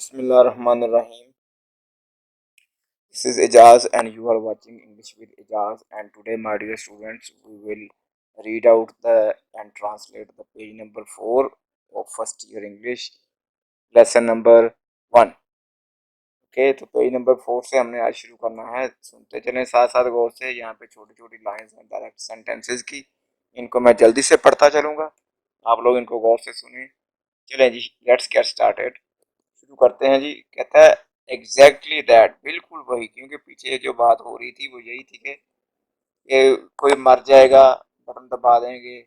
Bismillahirrahmanirrahim. This is Ijaz and you are watching English with Ijaz, and today my dear students we will read out the and translate the page number 4 of first year English lesson number 1. Okay तो page number 4 से हमने आज शुरू करना है। सुनते चलें साथ साथ गौर से। यहाँ पे छोटी छोटी लाइंस हैं डायरेक्ट सेंटेंसेस की, इनको मैं जल्दी से पढ़ता चलूँगा, आप लोग इनको गौर से सुने। चलें जी, लेट्स गेट स्टार्टेड। शुरू करते हैं जी। कहता है एग्जैक्टली दैट, बिल्कुल वही, क्योंकि पीछे जो बात हो रही थी वो यही थी कि ये कोई मर जाएगा, बटन दबा देंगे,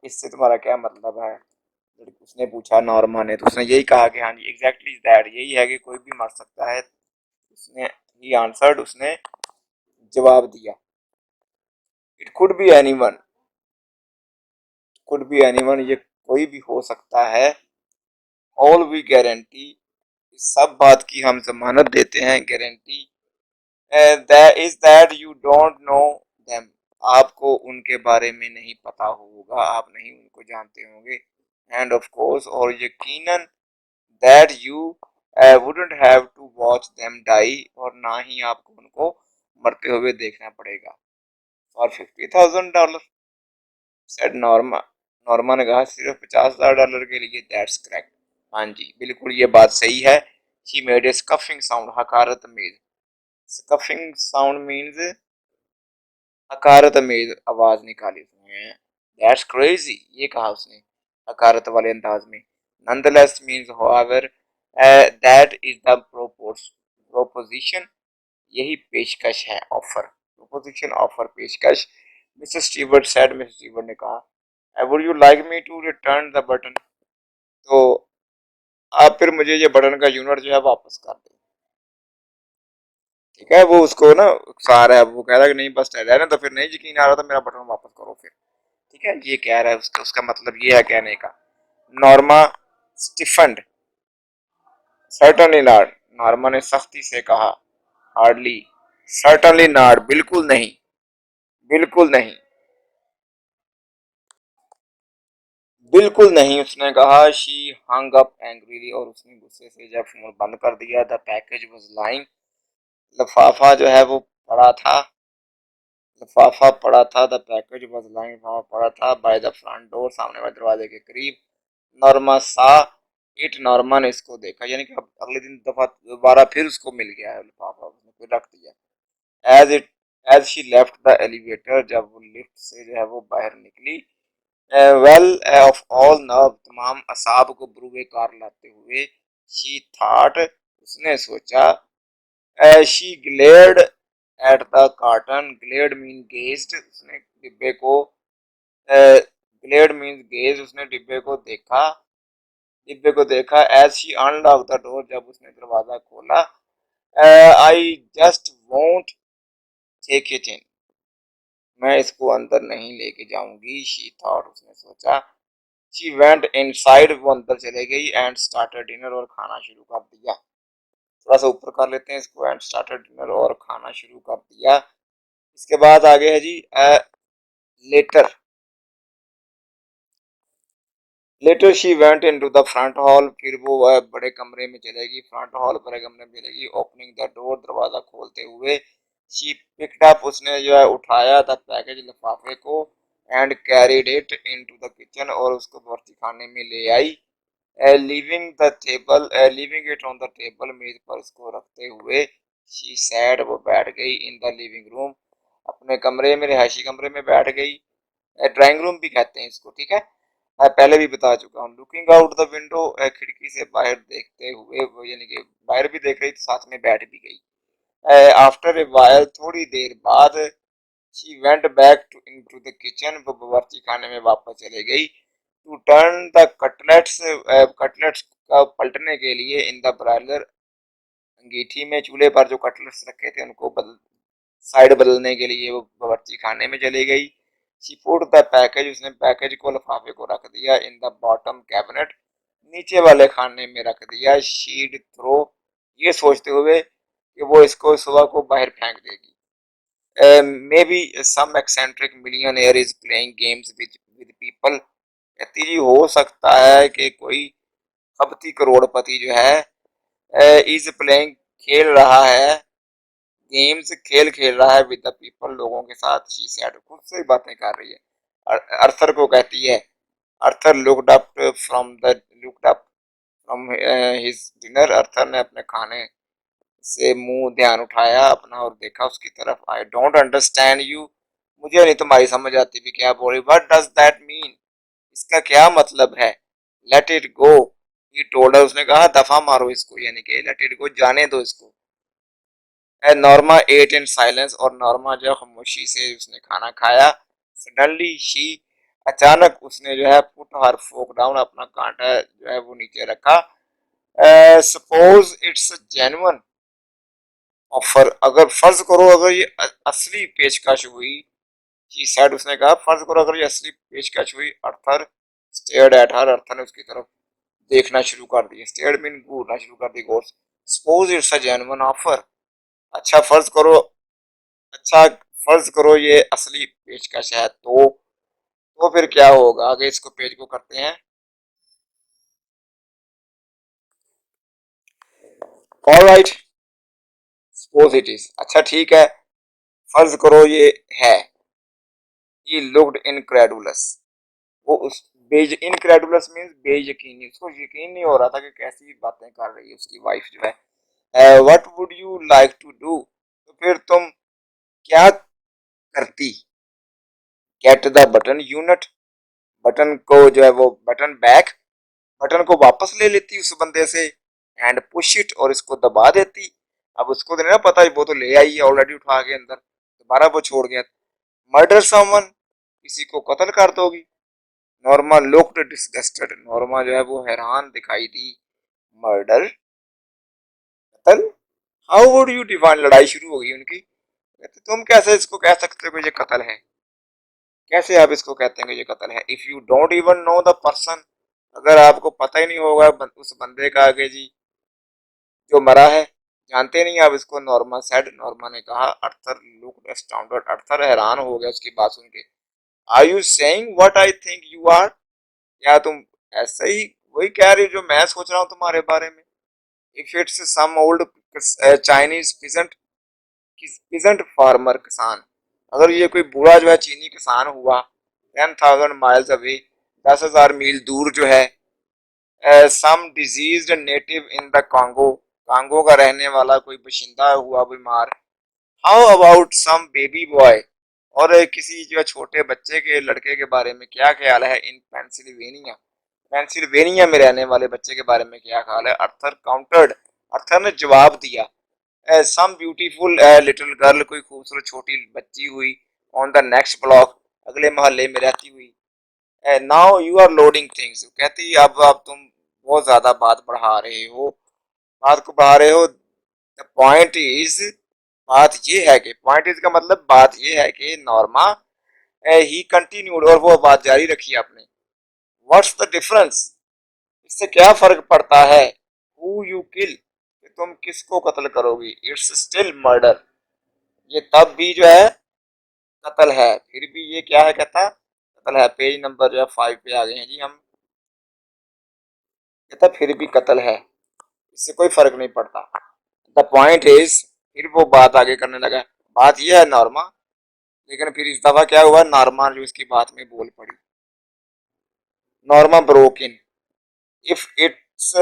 इससे तुम्हारा क्या मतलब है। उसने पूछा नॉर्मा ने, तो उसने यही कहा कि हाँ जी एग्जैक्टली दैट, यही है कि कोई भी मर सकता है। उसने ही आंसर्ड, उसने जवाब दिया। It could be anyone, could be anyone, ये कोई भी हो सकता है। ऑल वी गारंटी, सब बात की हम जमानत देते हैं, guarantee. Is that you don't know them, आपको उनके बारे में नहीं पता होगा, आप नहीं उनको जानते होंगे। एंड ऑफ कोर्स, और यकीनन, that you wouldn't have to watch them die, और ना ही आपको उनको मरते हुए देखना पड़ेगा। फॉर $50,000, सेड नॉर्मा, नॉर्मा ने कहा सिर्फ $50,000 के लिए। दैट्स करेक्ट, हाँ जी बिल्कुल ये बात सही है। She made a scoffing sound, हकारत अमेज। स्कफिंग साउंड मीन्स हकारत अमेज आवाज निकाली उसने। दैट्स क्रेजी, ये कहा उसने हकारत वाले अंदाज में। Nonetheless means however, that is the proposition, यही पेशकश है, ऑफर, प्रोपोजिशन ऑफर, पेशकश। Mrs Stewart said, Mrs Stewart ने कहा would you like me to return the button, तो आप फिर मुझे ये बटन का यूनिट जो है वापस कर दें। ठीक है, वो उसको ना उकसा रहा है, वो कह रहा है कि नहीं बस ठहरा है, तो फिर नहीं यकीन आ रहा था, मेरा बटन वापस करो फिर। ठीक है, ये कह रहा है, उसका मतलब ये है कहने का। नॉर्मा स्टिफन्ड, सर्टनली नॉट, नॉर्मा ने सख्ती से कहा। हार्डली, सर्टनली नॉट, बिल्कुल नहीं, बिल्कुल नहीं, बिल्कुल नहीं, उसने कहा। शी हंग अप एंग्रीली, और उसने गुस्से से जब फोन बंद कर दिया। द पैकेज वाज लाइंग, लिफाफा जो है वो पड़ा था, लिफाफा पड़ा था। द पैकेज वाज लाइंग, लिफाफा पड़ा था। बाय द फ्रंट डोर, सामने वाले दरवाजे के करीब। नॉर्मा सा इट, नॉर्मा ने इसको देखा, यानी कि अब अगले दिन दफा दोबारा फिर उसको मिल गया है लिफाफा, उसने फिर रख दिया। As it, as she left the elevator, जब वो लिफ्ट से जो है वो बाहर निकली। वेल ऑफ ऑल नर्व, तमाम असाब को बुरुए कार लाते हुए। शी थॉट, उसने सोचा। She glared at the carton, glared mean gazed, उसने डिब्बे को, ग्लेयर्ड मीन गेज, उसने डिब्बे को देखा, डिब्बे को देखा। As she unlock the door, जब उसने दरवाजा खोला। I just won't take it in, मैं इसको अंदर नहीं लेके जाऊंगी। शी थॉट, उसने सोचा। शी वेंट इनसाइड, वो अंदर चले गई। एंड स्टार्टेड डिनर, और खाना शुरू कर दिया। थोड़ा सा ऊपर कर लेते हैं इसको। एंड स्टार्टेड डिनर, और खाना शुरू कर दिया। इसके बाद आगे है G letter. Letter she went into the front hall, फिर वो बड़े कमरे में चलेगी। फ्रंट हॉल, बड़े कमरे में चलेगी। ओपनिंग द डोर, दरवाजा खोलते हुए। शी पिक्ड अप, उसने जो है उठाया। द पैकेज, लिफाफे को। And carried it into the kitchen, और उसको बावर्ची खाने में ले आई। Leaving the table, leaving it on the table, मेज पर उसको रखते हुए। शी सैड, वो बैठ गई। इन द लिविंग रूम, अपने कमरे में, रिहायशी कमरे में बैठ गई। ड्राइंग रूम भी कहते हैं इसको, ठीक है, मैं पहले भी बता चुका हूँ। लुकिंग आउट द विंडो, खिड़की से बाहर देखते हुए, वो यानी कि बाहर भी देख रही थी, साथ में बैठ भी गई। आफ्टर ए वाइल, थोड़ी देर बाद। She went back to into the kitchen, वो बावर्ची खाने में वापस चले गई। To turn the cutlets, cutlets का पलटने के लिए। इन द ब्रायलर, अंगीठी में, चूल्हे पर जो कटलेट्स रखे थे उनको बदल, साइड बदलने के लिए वो बावर्ची खाने में चली गई। शी पुट द पैकेज, उसने पैकेज को, लिफाफे को रख दिया। इन द बॉटम कैबिनेट, नीचे वाले खाने में रख दिया। शीड थ्रो, ये सोचते हुए कि वो इसको सुबह को बाहर फेंक देगी। Maybe some eccentric millionaire is playing games with people, कहती जी हो सकता है कि कोई खपती करोड़पति जो है इज प्लेइंग खेल रहा है, गेम्स खेल खेल रहा है विद द पीपल लोगों के साथ, शी सेड खुद से ही बातें कर रही है। अर्थर को कहती है, Arthur looked up from his dinner, Arthur ने अपने खाने से मुंह ध्यान उठाया अपना और देखा उसकी तरफ। आई डोंट अंडरस्टैंड यू, मुझे नहीं तुम्हारी समझ आती भी क्या बोल रही, व्हाट डज दैट मीन, इसका क्या मतलब है। Let it go, he told, उसने कहा दफा मारो इसको, यानी कि लेट इट गो, जाने दो इसको। नॉर्मा एट इन साइलेंस, और नॉर्मा जो है खामोशी से उसने खाना खाया। सडनली शी, अचानक उसने जो है पुट हर फोक डाउन, अपना कांटा जो है वो नीचे रखा। सपोज इट्स जेन्युइन ऑफर, अगर फर्ज करो अगर ये असली पेशकश हुई, शी सेड, उसने कहा फर्ज करो अगर ये असली पेशकश हुई। अर्थर स्टेयर्ड एट हर, अर्थर ने उसकी तरफ देखना शुरू कर दिया, स्टेयर्ड मीन घूरना शुरू कर दी गौर से। Suppose it's a genuine offer, अच्छा फर्ज करो, अच्छा फर्ज करो ये असली पेशकश है, तो फिर क्या होगा, आगे इसको पेज को करते हैं। ऑलराइट, सपोज इट इज, अच्छा ठीक है, फर्ज करो ये है। ही लुक्ड इनक्रेडुलस, वो उस बेज इनक्रेडुलस मींस बेयकीनी, उसको यकीन नहीं हो रहा था कि कैसी बातें कर रही है उसकी वाइफ जो है। What would you like to do, तो फिर तुम क्या करती। Get the button unit, button को जो है वो बटन बैक, बटन को वापस ले लेती उस बंदे से। एंड पुश इट, और इसको दबा देती। अब उसको तो नहीं ना पता, वो तो ले आई है ऑलरेडी उठा के अंदर, दोबारा वो छोड़ गया। मर्डर समवन, किसी को कत्ल कर दोगी। नॉर्मा लुक्ड डिसगस्टेड, नॉर्मा जो है वो हैरान दिखाई दी। मर्डर, कत्ल, हाउ वुड यू डिफाइन, लड़ाई शुरू हो गई उनकी। कहते तुम कैसे इसको कह सकते हो कि ये कत्ल है, कैसे आप इसको कहते हैं कि ये कत्ल है। If you don't even know the person, अगर आपको पता ही नहीं होगा उस बंदे का आगे जी जो मरा है, जानते नहीं आप इसको। नॉर्मा सेड, नॉर्मा ने कहा। अर्थर लुक्ड अस्टाउंडेड, अर्थर हैरान हो गया उसकी बात सुन के। Are you saying what I think you are, क्या तुम ऐसे ही वही कह रही जो मैं सोच रहा हूँ तुम्हारे बारे में। If it's some old Chinese peasant, peasant farmer, किसान, अगर ये कोई बूढ़ा जो है चीनी किसान हुआ 10,000 माइल्स अवे, 10,000 मील दूर जो है। Some diseased native in the Congo, Congo का रहने वाला कोई बशिंदा हुआ बीमार। How about some baby boy, और किसी जो है छोटे बच्चे के लड़के के बारे में क्या ख्याल है। इन पेंसिल्वेनिया, पेंसिल्वेनिया में रहने वाले बच्चे के बारे में क्या ख्याल है। अर्थर काउंटर्ड, अर्थर ने जवाब दिया। सम ब्यूटीफुल लिटिल गर्ल, कोई खूबसूरत छोटी बच्ची हुई। ऑन द नेक्स्ट ब्लॉक, अगले मोहल्ले में रहती हुई। Now you are loading things, कहती अब तुम बहुत ज्यादा बात बढ़ा रहे हो, बात को बढ़ा रहे हो। द पॉइंट इज, बात ये है कि, पॉइंट इज का मतलब बात ये है कि नॉर्मा, ही कंटिन्यूड, और वो बात जारी रखी आपने। व्हाट्स द डिफरेंस, इससे क्या फर्क पड़ता है। हु यू किल, तुम किसको कत्ल करोगी। इट्स स्टिल मर्डर, ये तब भी जो है कत्ल है, फिर भी ये क्या है कहता, कत्ल है। पेज नंबर जो है 5 पे आ गए हैं जी हम। कहता फिर भी कत्ल है, इससे कोई फर्क नहीं पड़ता। द पॉइंट इज, फिर वो बात आगे करने लगा। बात ये है नॉर्मा, लेकिन फिर इस दफा क्या हुआ, नॉर्मा जो इसकी बात में बोल पड़ी। Norma broke in, if it's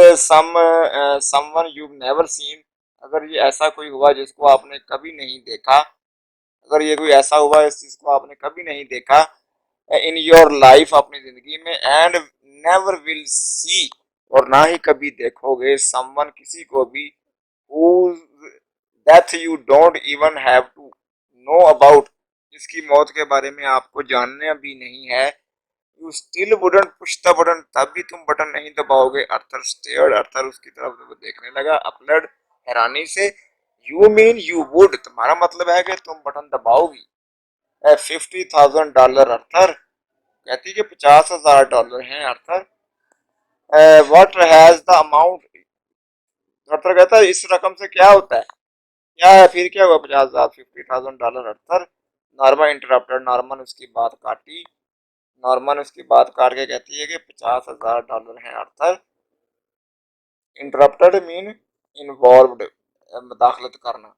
someone you never seen, अगर ये ऐसा कोई हुआ जिसको आपने कभी नहीं देखा, अगर ये कोई ऐसा हुआ इस चीज को आपने कभी नहीं देखा इन योर लाइफ, अपनी जिंदगी में। एंड नेवर विल सी, और ना ही कभी देखोगे। समवन, किसी को भी, whose death you don't even have to know about, जिसकी मौत के बारे में आपको जानना भी नहीं है। You still wouldn't push the button, तब भी तुम बटन नहीं दबाओगे। अर्थर स्टेयर्ड, अर्थर उसकी तरफ वो देखने लगा अपलड, हैरानी से। यू मीन यू वुड, तुम्हारा मतलब है कि तुम बटन दबाओगी। $50,000, अर्थर कहती कि $50,000 हैं अर्थर। व्हाट हैज द अमाउंट, अर्थर कहता है इस रकम से क्या होता है, क्या है फिर क्या हुआ 50,000, $50,000 अर्थर। नॉर्मा इंटरप्टेड, नॉर्मन उसकी बात काटी। नॉर्मन उसकी बात काट के कहती है कि $50,000 हैं अर्थर। इंटरप्टेड मीन इन्वॉल्व्ड, मुदाखलत करना,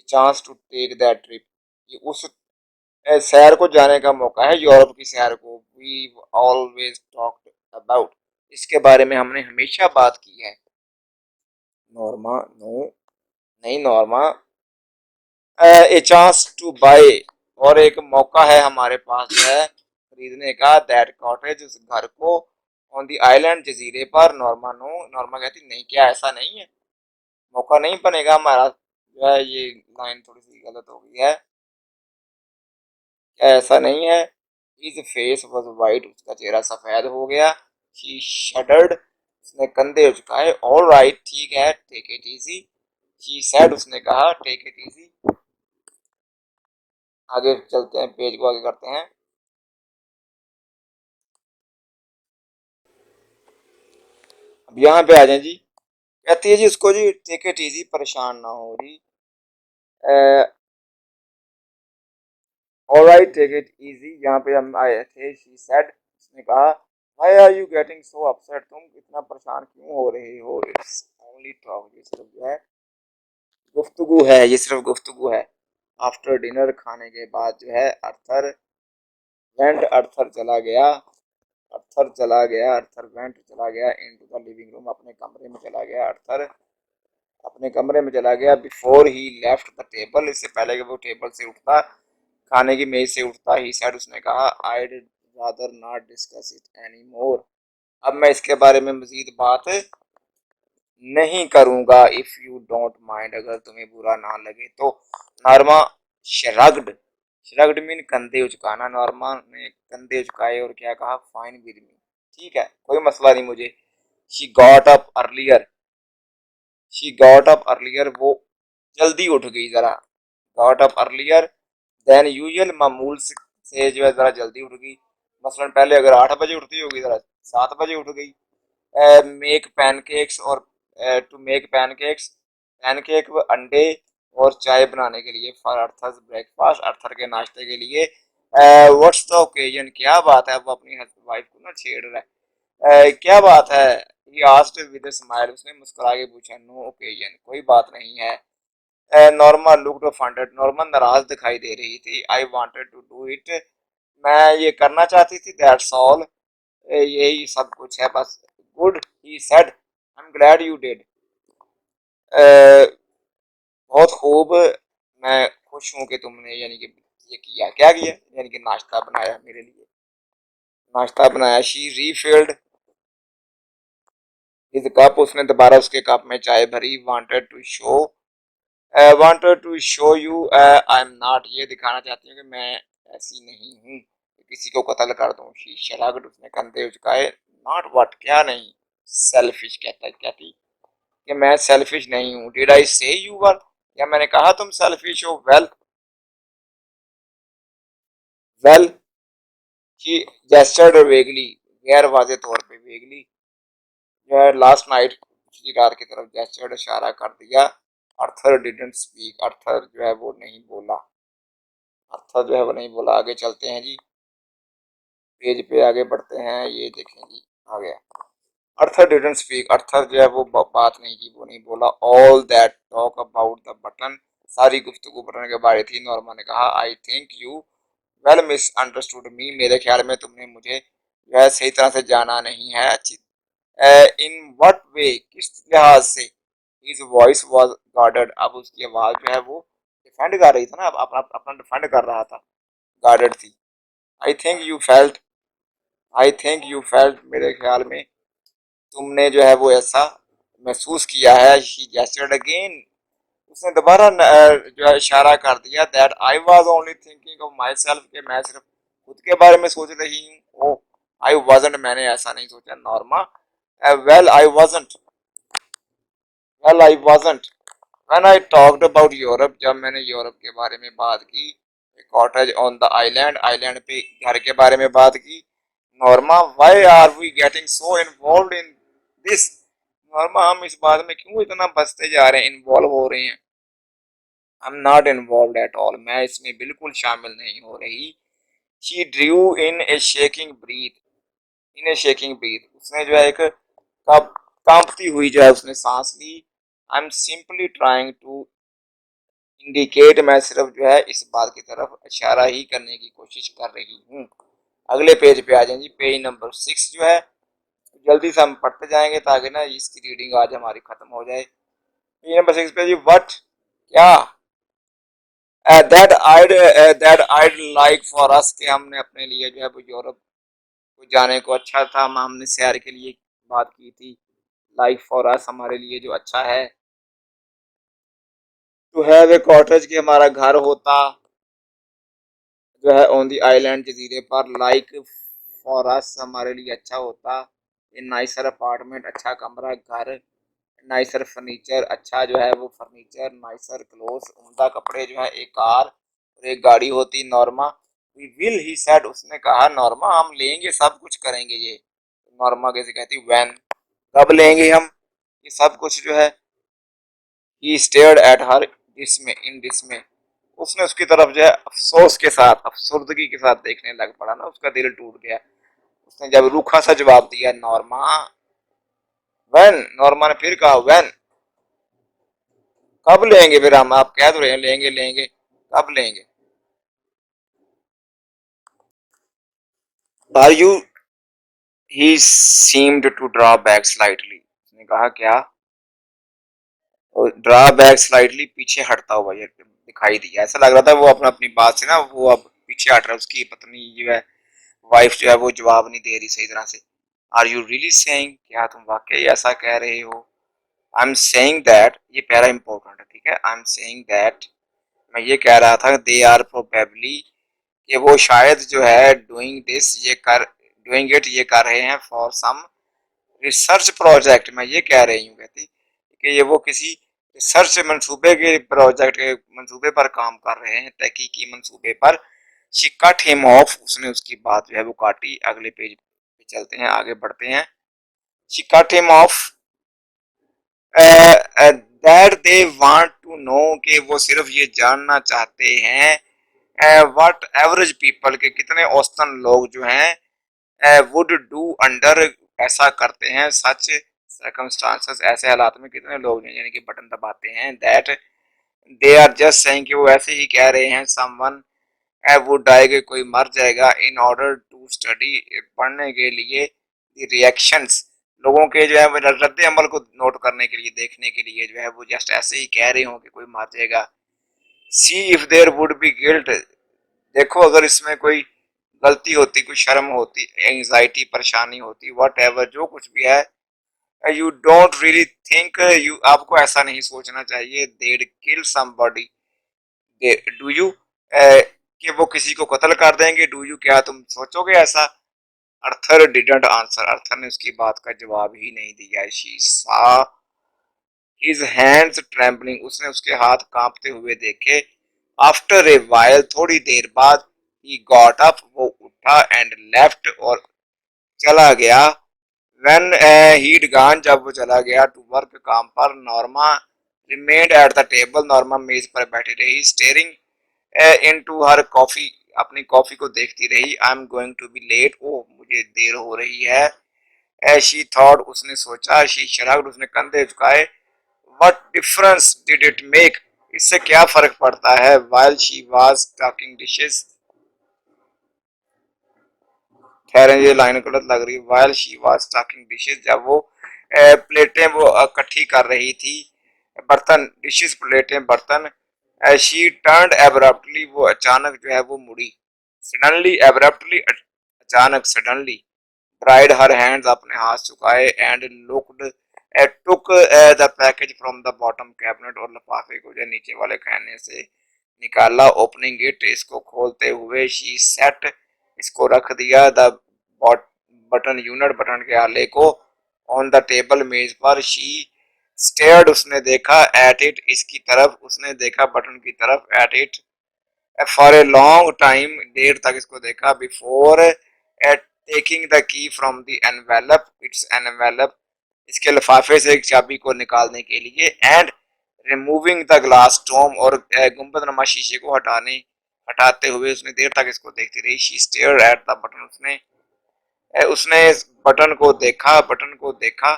chance to take that trip, ये उस सैर को जाने का मौका है, यूरोप की सैर को। वी ऑलवेज टॉक्ड अबाउट, इसके बारे में हमने हमेशा बात की है। नॉर्मा, नो, नहीं Norma, a chance to buy, और एक मौका है हमारे पास जो है खरीदने का, दैट कॉटेज, उस घर को, ऑन दी आइलैंड, जजीरे पर। नॉर्मा, नो, नॉर्मा कहती नहीं, क्या ऐसा नहीं है, मौका नहीं बनेगा हमारा, जो है ये लाइन थोड़ी सी गलत हो गई है, क्या ऐसा नहीं है। हिज फेस वॉज वाइट, उसका चेहरा सफेद हो गया। शी शडर्ड, उसने कंधे उचकाए। ऑल राइट, ठीक है, take it easy. She said, उसने कहा, टेक इट इजी। आगे चलते हैं, पेज को आगे करते हैं। अब यहाँ पे आ जाए जी, कहती है जी उसको जी, टेक इट इजी, परेशान ना हो जी। ऑलराइट, टेक इट इजी, यहाँ पे हम आए थे। शी सेड, उसने कहा, why are you getting so upset, तुम इतना परेशान क्यों हो रहे हो। इट्स ओनली टॉक, ये सिर्फ जो है गुफ्तगू है, ये सिर्फ गुफ्तगू है। आफ्टर डिनर, खाने के बाद जो है, अर्थर वेंट, अर्थर चला गया, अर्थर चला गया, अर्थर वेंट चला गया, इनटू द लिविंग रूम, अपने कमरे में चला गया, अर्थर अपने कमरे में चला गया। Before he left the table, इससे पहले कि वो टेबल से उठता, खाने की मेज से उठता, ही सेड, उसने कहा, I did rather not discuss it any more, अब मैं इसके बारे में मजीद बात नहीं करूंगा। इफ यू डोंट माइंड, अगर तुम्हें बुरा ना लगे तो। नॉर्मा श्रग्ड, श्रग्ड मीन कंधे उचकाना, नॉर्मा ने कंधे उचकाए और क्या कहा, फाइन विद मी, ठीक है, कोई मसला नहीं मुझे। She got up earlier, she got up earlier, वो जल्दी उठ गई जरा, got up earlier than usual, मामूल से जो है जरा जल्दी उठ गई। मसलन पहले अगर 8 बजे उठती होगी, जरा 7 बजे उठ गई। मेक पैनकेक्स, और टू मेक पैनकेक्स, पैनकेक अंडे और चाय बनाने के लिए, फॉर अर्थर्स ब्रेकफास्ट, अर्थर के नाश्ते के लिए। व्हाट्स द ओकेजन, क्या बात है, वो अपनी वाइफ को ना छेड़ रहा है। क्या बात है, he asked with a smile, उसने मुस्कुरा के पूछा। नो ओकेजन, कोई बात नहीं है। नॉर्मा लुक्ड ऑफेंडेड, नॉर्मा नाराज दिखाई दे रही थी। I wanted to do it, मैं ये करना चाहती थी, दैट्स ऑल, यही सब कुछ है बस। Good, he said, I am glad you did, बहुत खूब, मैं खुश हूँ कि तुमने यानी कि ये किया, क्या किया, यानी कि नाश्ता बनाया मेरे लिए, नाश्ता बनाया। शी रीफिल्ड हिज कप, उसने दोबारा उसके कप में चाय भरी। Wanted to show you I am not, ये दिखाना चाहती हूँ कि मैं ऐसी नहीं हूँ कि किसी को कत्ल कर दूँ। शी शरागड, उसने कंधे उचकाए। नॉट व्हाट, क्या नहीं, सेल्फिश, कहती कि मैं सेल्फिश नहीं हूँ। डिड आई से यू वर, क्या मैंने कहा तुम सेल्फिश हो। वेल, वेल, शी जेस्चर्ड वेगली, गैर वाजे तौर पे, वेगली जो है लास्ट नाइट, पिछली रात की तरफ जेस्चर्ड, इशारा कर दिया। अर्थर डिडंट स्पीक, अर्थर जो है वो नहीं बोला, अर्थर जो है वो नहीं बोला। आगे चलते हैं जी, पेज पे आगे बढ़ते हैं, ये देखें जी, आ गया। अर्थर डिडंट स्पीक, अर्थर जो है वो बात नहीं की, वो नहीं बोला। All that talk about the button, सारी गुफ्तगू बटन के बारे थी। नॉर्मा ने कहा, I think you well misunderstood me, मेरे ख्याल में तुमने मुझे जो है सही तरह से जाना नहीं है। अच्छी, इन व्हाट वे, किस लिहाज से। हिज वॉइस वाज गार्डेड, अब उसकी आवाज जो है वो डिफेंड कर रही थी ना, अपना अपना डिफेंड कर रहा था, गार्डेड थी। आई think you felt, I think you felt, मेरे ख्याल में तुमने जो है वो ऐसा महसूस किया है। शी जेस्चर्ड अगेन, उसने दोबारा जो है इशारा कर दिया। That I was only thinking of my self, के मैं सिर्फ खुद के बारे में सोच रही हूँ। ओ, आई वाजंट, मैंने ऐसा नहीं सोचा। Norma, well I wasn't, well I wasn't when I talked about Europe, जब मैंने यूरोप के बारे में बात की। Cottage on the island, island पे घर के बारे में बात की। Norma, why are we getting so involved in this, Norma हम इस बात में क्यों इतना बसते जा रहे हैं, इन्वॉल्व हो रहे हैं। I am not involve at all, मैं इसमें बिल्कुल शामिल नहीं हो रही। She drew in a shaking breath, in a shaking breath, उसने जो है एक कांपती हुई जो है उसने सांस ली। I am simply trying to indicate, मैं सिर्फ जो है इस बात की तरफ इशारा ही करने की कोशिश कर रही हूँ। अगले पेज पे आ जाए जी, पेज नंबर 6 जो है, जल्दी से हम पढ़ते जाएंगे ताकि ना इसकी रीडिंग आज हमारी खत्म हो जाए। पेज नंबर 6 पे जी, वट क्या, that eyed like for us, के हमने अपने लिए जो है वो यूरोप को जाने को अच्छा था, हमने सैर के लिए बात की थी। लाइक फॉर अस हमारे लिए जो अच्छा है, टू हैव ए कॉटेज, की हमारा घर होता जो है ऑन दी आइलैंड, जजीरे पर। लाइक फॉर अस हमारे लिए अच्छा होता, ए नाइसर अपार्टमेंट, अच्छा कमरा घर, नाइसर फर्नीचर, अच्छा जो है वो फर्नीचर, नाइसर क्लोथ, उम्दा कपड़े जो है, एक कार और एक गाड़ी होती Norma. We will, he said, उसने कहा, नॉर्मा हम लेंगे, सब कुछ करेंगे ये। नॉर्मा कैसे कहती, व्हेन, कब लेंगे हम ये सब कुछ जो है। ही स्टेयर्ड एट हर डिसमे, इन डिसमे, उसने उसकी तरफ जो है अफसोस के साथ, अफसुर्दगी के साथ देखने लग पड़ा ना, उसका दिल टूट गया। उसने जब रूखा सा जवाब दिया, नॉर्मा, व्हेन, नॉर्मा ने फिर कहा, व्हेन, कब लेंगे फिर हम, आप कह तो रहे हैं लेंगे लेंगे, कब लेंगे। Are you, he seemed to draw back slightly, उसने कहा क्या, ड्रा बैक स्लाइटली, पीछे हटता हुआ ये दिखाई दिया, ऐसा लग रहा था वो अपना अपनी बात से ना वो अब पीछे हट रहा है, उसकी पत्नी जो है, वाइफ जो है वो जवाब नहीं दे रही सही तरह से। आर यू रियली सेइंग, क्या तुम वाकई ऐसा कह रहे हो। आई एम सेइंग दैट, ये पहला इंपॉर्टेंट है, ठीक है। आई एम सेइंग दैट, मैं ये कह रहा था, दे आर प्रोबेबली, कि वो शायद जो है, डूइंग दिस, ये कर, डूइंग इट, ये कर रहे हैं, फॉर सम रिसर्च प्रोजेक्ट, मैं ये कह रही हूँ कहती कि ये वो किसी रिसर्च मंसूबे के प्रोजेक्ट के मंसूबे पर काम कर रहे हैं, तहकीकी मंसूबे पर। शी कट हिम ऑफ, उसने उसकी बात जो है वो काटी। अगले पेज पे चलते हैं, आगे बढ़ते हैं। She cut him off, that they want to know, कि वो सिर्फ ये जानना चाहते हैं, व्हाट एवरेज पीपल, के कितने औसतन लोग जो हैं वुड डू अंडर, ऐसा करते हैं, सच सर्कमस्टांसेस, ऐसे हालात में कितने लोग यानी कि बटन दबाते हैं। That they are just saying, कि वो ऐसे ही कह रहे हैं, समवन वुड डाई, के कोई मर जाएगा, इन ऑर्डर टू स्टडी, पढ़ने के लिए, द रिएक्शंस, लोगों के जो है वो रद्द अमल को नोट करने के लिए, देखने के लिए जो है वो जस्ट ऐसे ही कह रहे हो कि कोई मर जाएगा। See if there would be guilt, देखो अगर इसमें कोई गलती होती, कोई शर्म होती, एंजाइटी, परेशानी होती, वट एवर, जो कुछ भी है। You don't really think, you, आपको ऐसा नहीं सोचना चाहिए, देड किल समबॉडी, डू यू, कि वो किसी को कत्ल कर देंगे, डू यू, क्या तुम सोचोगे ऐसा। अर्थर डिडंट आंसर, अर्थर ने उसकी बात का जवाब ही नहीं दिया। शी सा हिज हैंड्स ट्रेम्बलिंग, उसने उसके हाथ कांपते हुए देखे। आफ्टर ए वाइल, थोड़ी देर बाद, ही गॉट अप, वो उठा, एंड लेफ्ट, और चला गया। व्हेन हीड गॉन, जब वो चला गया, टू वर्क, काम पर। Norma remained at the table, Norma मेज पर बैठी रही, स्टेरिंग इनटू हर कॉफी, अपनी कॉफी को देखती रही। I am going to be late, ओ मुझे देर हो रही है। शी थॉट, उसने सोचा। शी शरग्ड, उसने कंधे झुकाए। What difference did it make, इससे क्या फर्क पड़ता है। While she was talking dishes, ठहरें ये लाइन गलत लग रही है। While she was talking dishes, जब वो प्लेटें वो इकट्ठी कर रही थी, बर्तन, डिशेस प्लेटें बर्तन। शी टर्न्ड एब्रप्टली, वो अचानक जो है वो मुड़ी। सडनली, एब्रप्टली, अचानक, सडनली। ड्राइड हर हैंड्स, अपने हाथ चुकाए। And looked, took the package from the bottom cabinet, और लिफाफे को जो नीचे वाले खाने से निकाला। ओपनिंग इट, इसको खोलते हुए। शी सेट, इसको रख दिया। द बटन यूनिट, बटन के आले को। ऑन द टेबल, मेज पर। शी स्टेयर्ड, उसने देखा। एट इट, इसकी तरफ, उसने देखा बटन की तरफ। At it for a long time, देर तक इसको देखा। Before taking the key from the envelope, it's envelope, इसके लिफाफे से एक चाबी को निकालने के लिए। And removing the glass dome, और गुंबद नमा शीशे को हटाते हुए उसने देर तक इसको देखती रही। She stare at the button, उसने उसने बटन को देखा, बटन को देखा।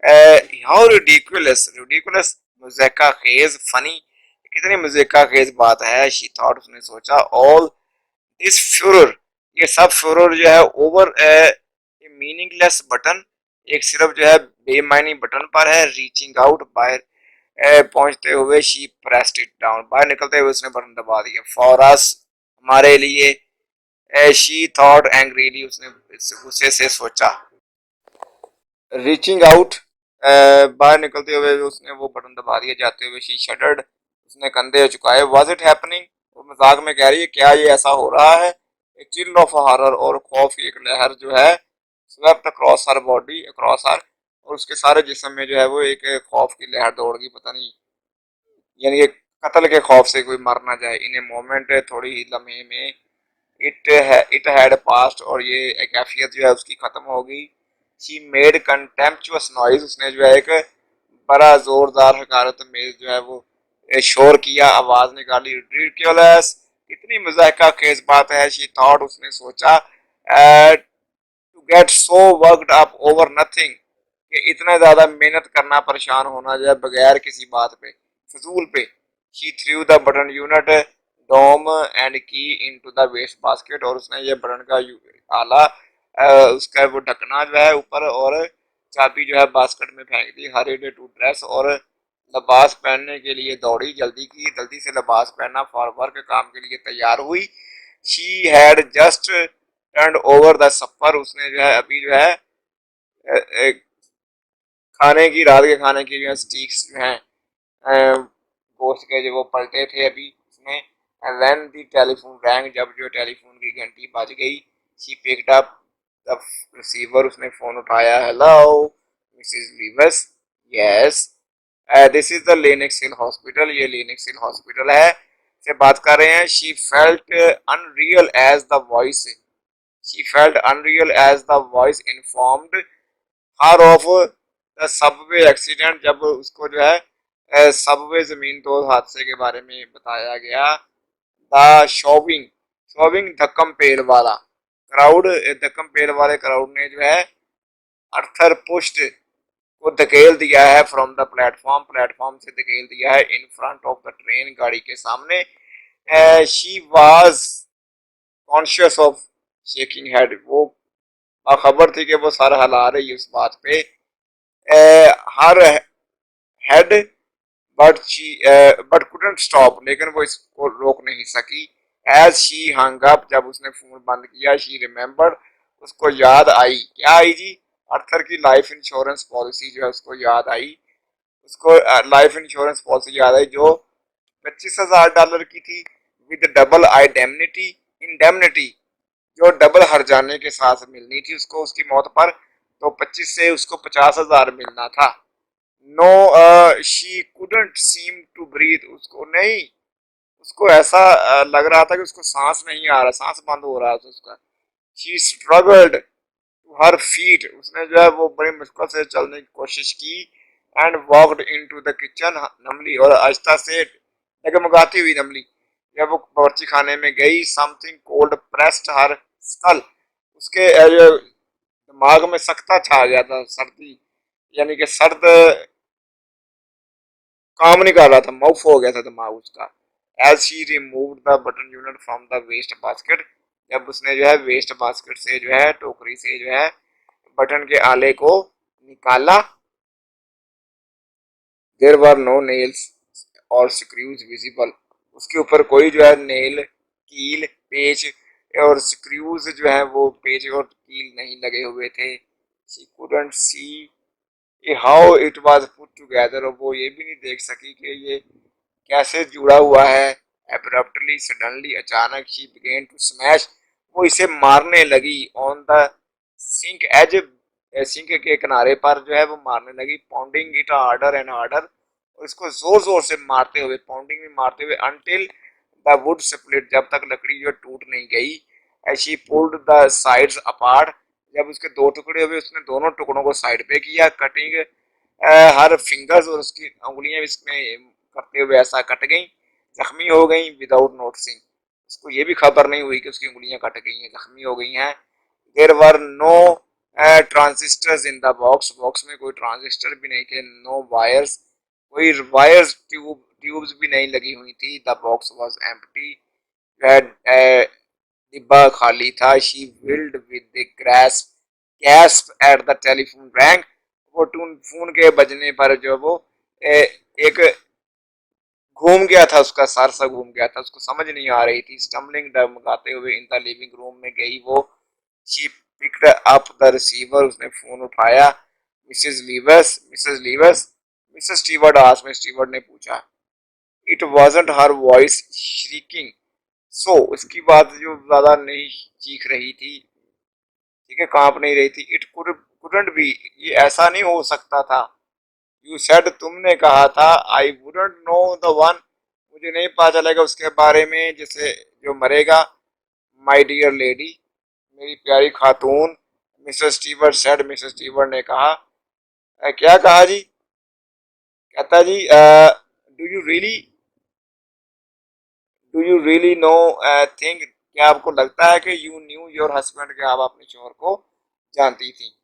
हाउ रिडिकुलस रिडिकुलस, मुज़हका खेज, फनी, कितनी मुज़हका खेज बात है। शी थॉट, उसने सोचा, ऑल दिस फ्यूरर, ये सब फ्यूरर जो है, ओवर मीनिंगलेस बटन, एक सिर्फ जो है बेमानी बटन पर है। रीचिंग आउट, बाहर पहुंचते हुए, शी प्रेस्ड इट डाउन, बाहर निकलते हुए उसने बटन दबा दिया। फॉर अस, हमारे लिए। शी थॉट एंग्रीली, उसने गुस्से से सोचा। रीचिंग आउट, बाहर निकलते हुए उसने वो बटन दबा दिया। जाते हुए, शी शडर्ड, उसने कंधे झुकाए। वाज इट हैपनिंग, वो मजाक में कह रही है, क्या ये ऐसा हो रहा है। ए चिल ऑफ हॉरर, और खौफ की एक लहर जो है, स्वेप्ट अक्रॉस हर बॉडी, अक्रॉस हर, और उसके सारे जिस्म में जो है वो एक खौफ की लहर दौड़ गई। पता नहीं, यानी कि कत्ल के खौफ से कोई मर ना जाए। इन ए मोमेंट, थोड़ी ही लम्हे में, इट हैड पास्ट, और ये कैफियत जो है उसकी खत्म हो गई। शी मेड कंटेम्पचुअस नॉइज, उसने जो है एक बड़ा जोरदार हकारत में जो है वो शोर किया, आवाज निकाली। रिडिकुलस, इतनी मजाका खेज बात है। शी थॉट, उसने सोचा, to get so worked up over nothing, कि इतना ज्यादा मेहनत करना, परेशान होना जो है बगैर किसी बात पे, फजूल पे। She threw the button unit dome and key into the waste basket, और उसने ये बटन का आला, उसका वो ढकना जो है ऊपर, और चाबी जो है बास्केट में फेंक दी। हरीड टू ड्रेस, और लिबास पहनने के लिए दौड़ी, जल्दी की, जल्दी से लिबास पहना। फॉर वर्क, काम के लिए तैयार हुई। She had just turn over the सफर, उसने जो है अभी जो है खाने की, रात के खाने की जो है स्टिक्स जो है गोश्त के, जो वो पलटे थे अभी उसने। व्हेन द टेलीफोन रैंग, जब जो टेलीफोन की घंटी बज गई। She picked up the receiver, उसने फोन उठाया। Hello Mrs Lewis, yes, this is the Lenox Hill Hospital, ये लेनिक्स हिल हॉस्पिटल है से बात कर रहे हैं। She felt unreal as the voice, she felt unreal as the voice informed her of the subway accident, जब उसको जो है सबवे जमीन तो हादसे के बारे में बताया गया। द शोविंग, शोविंग धक्कम पेड़ वाला क्राउड, धक्कम पेड़ वाले क्राउड ने जो है अर्थर पुष्ट को धकेल दिया है। फ्रॉम द प्लेटफॉर्म, प्लेटफॉर्म से धकेल दिया है। In front of the train, गाड़ी के सामने। She was conscious of shaking head, वो खबर थी कि वो सर हिला रही है उस बात पे। हर हेड, बट कुडंट स्टॉप, लेकिन वो इसको रोक नहीं सकी। एज शी हंग अप, जब उसने फोन बंद किया। शी रिमेम्बर्ड, उसको याद आई। क्या आई जी, अर्थर की लाइफ इंश्योरेंस पॉलिसी जो है उसको याद आई। उसको लाइफ इंश्योरेंस पॉलिसी याद आई, जो $25,000 की थी, विद डबल आइडेमनिटी, इंडेमनिटी, जो डबल हर्जाने के साथ मिलनी थी उसको उसकी मौत पर। तो 25 से उसको 50,000 मिलना था। No, she couldn't seem to breathe, उसको नहीं, उसको ऐसा लग रहा था कि उसको सांस नहीं आ रहा, सांस बंद हो रहा था उसका। She struggled to her feet, उसने जो है वो बड़ी मुश्किल से चलने की कोशिश की। And walked into the kitchen numbly, और आहिस्ता से डगमगाती हुई नमली जब वो बावर्ची खाने में गई। समथिंग कोल्ड प्रेस्ड हर स्कल, उसके दिमाग में सख्ता छा गया था, सर्दी, यानी कि सर्द काम नहीं कर रहा था, मऊफ हो गया था दिमाग उसका। As she removed the button unit from the waste basket, जब उसने जो है वेस्ट बास्केट से जो है टोकरी से जो है बटन के आले को निकाला। देयर वर नो नेल्स और स्क्रूज विजिबल, उसके ऊपर कोई जो है नेल, कील, पेच और स्क्रूज जो है वो पेच और कील नहीं लगे हुए थे। She couldn't see how it was put together, और वो ये भी नहीं देख सकी कि ये कैसे जुड़ा हुआ है। एब्रप्टली, सडनली, अचानक। शी बिगेन टू स्मैश, वो इसे मारने लगी। On the sink edge, sink के किनारे पर जो है वो मारने लगी। Pounding it harder and harder, और इसको जोर जोर से मारते हुए, पाउंडिंग में मारते हुए। अनटिल द वुड स्प्लिट, जब तक लकड़ी जो टूट नहीं गई। As she pulled the sides apart, जब उसके दो टुकड़े हुए उसने दोनों टुकड़ों को साइड पे किया। कटिंग हर फिंगर्स, और उसकी उंगलियां इसमें करते हुए ऐसा कट गई, जख्मी हो गई। विदाउट नोटिसिंग, उसको ये भी खबर नहीं हुई कि उसकी उंगलियां कट गई हैं, जख्मी हो गई हैं। There were no transistors in the box, box में कोई ट्रांजिस्टर भी नहीं थे, नो वायर्स, कोई वायर्स ट्यूब्स भी नहीं लगी हुई थी, द बॉक्स वाज एम्प्टी, डिब्बा खाली था, she whirled with the gasp at the telephone ring, वो फोन के बजने पर जो वो एक घूम गया था, उसका सर सा घूम गया था, उसको समझ नहीं आ रही थी, स्टम्बलिंग डगमगाते हुए इन द लिविंग रूम में गई वो, she picked up the receiver, उसने फोन उठाया, Mrs Lewis Mrs Stewart asked, Miss Stewart ने पूछा, it wasn't her voice shrieking, सो उसकी बात जो ज्यादा नहीं चीख रही थी, ठीक है, कांप नहीं रही थी, इट कुडंट बी, ये ऐसा नहीं हो सकता था, यू सेड, तुमने कहा था, I wouldn't know the one, मुझे नहीं पता चलेगा उसके बारे में जिसे जो मरेगा, माई डियर लेडी, मेरी प्यारी खातून, Mrs Stewart said, Mrs Stewart ने कहा, क्या कहा जी, कहता जी, do you really nothing, क्या आपको लगता है कि यू न्यू योर हस्बैंड, के आप अपने शोहर को जानती थी,